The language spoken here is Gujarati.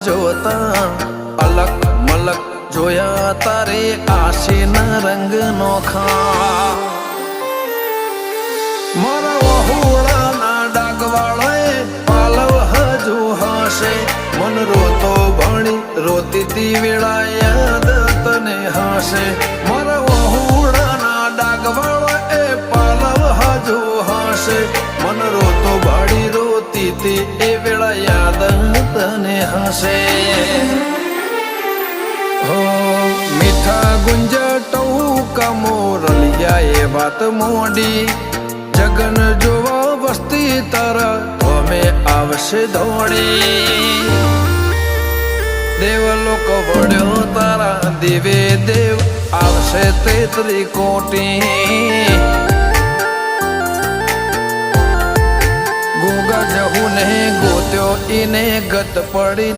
જોતા અલક મલક જોયા તારે આશીના રંગ નોખા મારા વહુડાના ડાગવાળાએ પાલવ હજુ હશે મન રોતો ભણી રોતી તી વેળા યાદ તને હશે મારા વહુડાના ડાગવાળાએ પાલવ હજુ હશે મન રોતો ભાડી રોતી તી એ વેળા યાદ તને હશે હો મીઠા ગુંજટવું કમોરલિયા એ વાત મોડી જગન જોવા વસ્તી તારા અમે આવશે દોડી દેવલોક વળ્યો તારા દેવે દેવ આવશે તેત્રી કોટી ગોગા જહુ ને ગોત્યો ઈને ગત પડી